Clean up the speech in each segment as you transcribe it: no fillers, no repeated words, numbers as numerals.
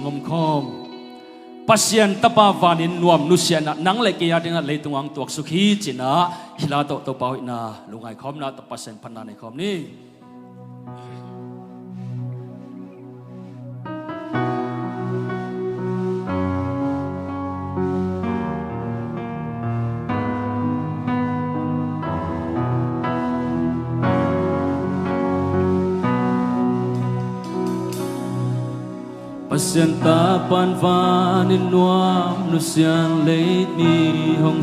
ngom khom pasien tapa vanin nuam nusian nang le ke ya ding le tungang tuak sukhi china hila to pau na lungai khom na to pasien phanna nei khom ni pasien tapan vanin nuam nusian leit ni hong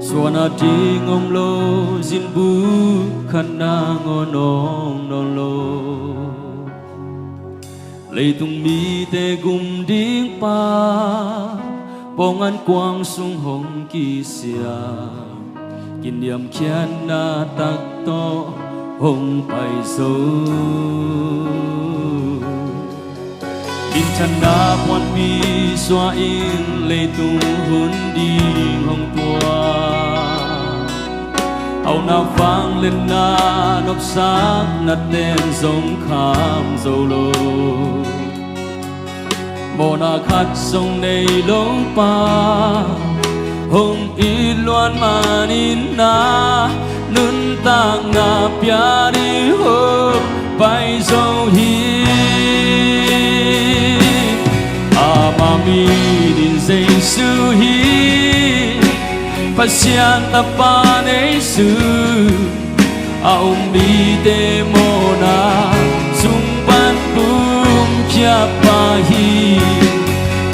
suana ding om lo zin bu khana ngonong non lo leitung mi te gum ding pa pongan quang sung hong ki sia kin yam khian na tak to hong pai so chân na quan pi xoa in lệ tu hun đi hồng tua âu na vang lên na nóc sáng na tên giống kham dầu lô mồ na khát sông này lông pa hồng ít loan mà nín na nun tang na pia đi hồng bay dầu hi Amami din Jesu hi pasien tapan Jesu aum bi te mona sumpan kum kia pahi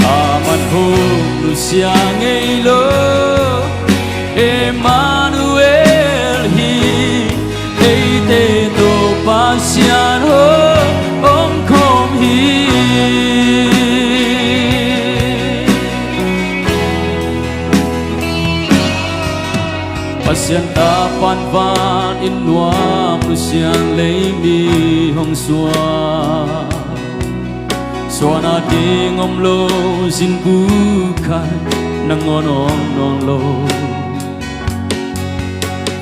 aman ho lucia ngelo Emmanuel hi te to pasien ho om kom hi pasien tapan van in nuam lusian lei mi hong suana ding om lo zin bu khai nang ngonong non lo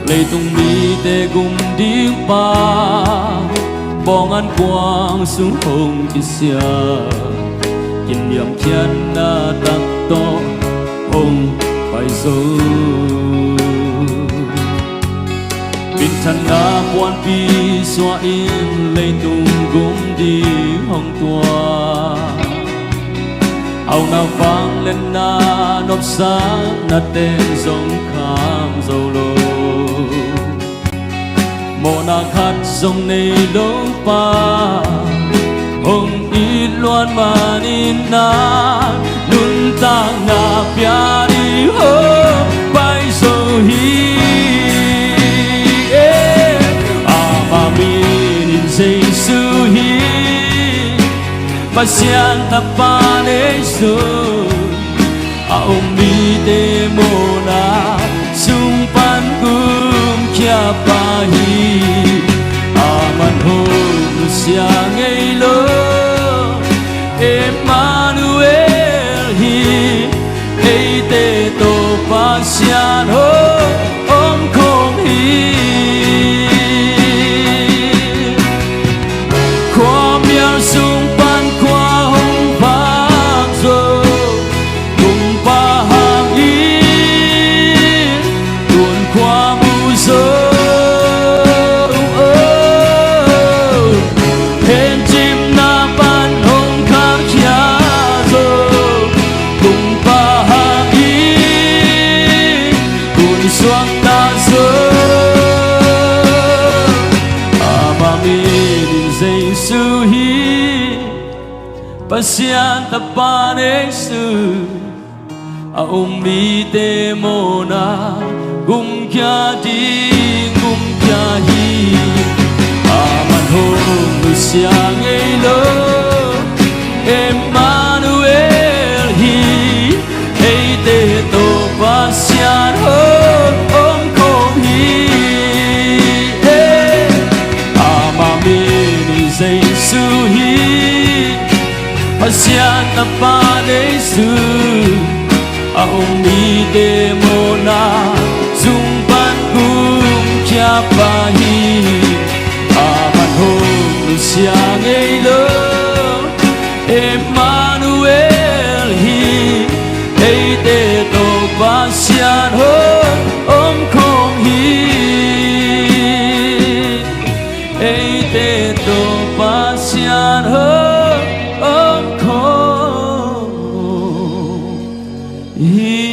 leitung mi te gum ding pa bongan quang sung hong isia kin yam khian na tak to hong pai zo bin thân na quan pi xoa in lệ tung gum đi hong tua âu na vang lên na nóc sáng na tên giống kham dầu lô mồ na khát sông này đông pa hong ít loan mà nín na nun tang na pia đi ho bay dầu hi Amin Jesu hi pasien tapan Jesu aum mi te mona sumpan kum kia pahi aman ho lucia ngelo Emmanuel hi te to pasien ho om kom hi sung pan qua hong vang zo cùng pa hang in tuôn qua mu zo hen chim na pan hong khang khia zo cùng pa hang in tuôn xoang na zo Amin Jesu hi pasien tapan Jesu aum mi te mona gum kya di gum kya hi aman ho lucia ngelo Emmanuel hi te to pasien ho om kom hi Amin Jesu hi pasien tapan Jesu aum mi te mona sumpan kum kia pahi aman ho lucia ngelo Emmanuel hi hey te to pasian ho om kong hi hey te to pasian ho om kong hi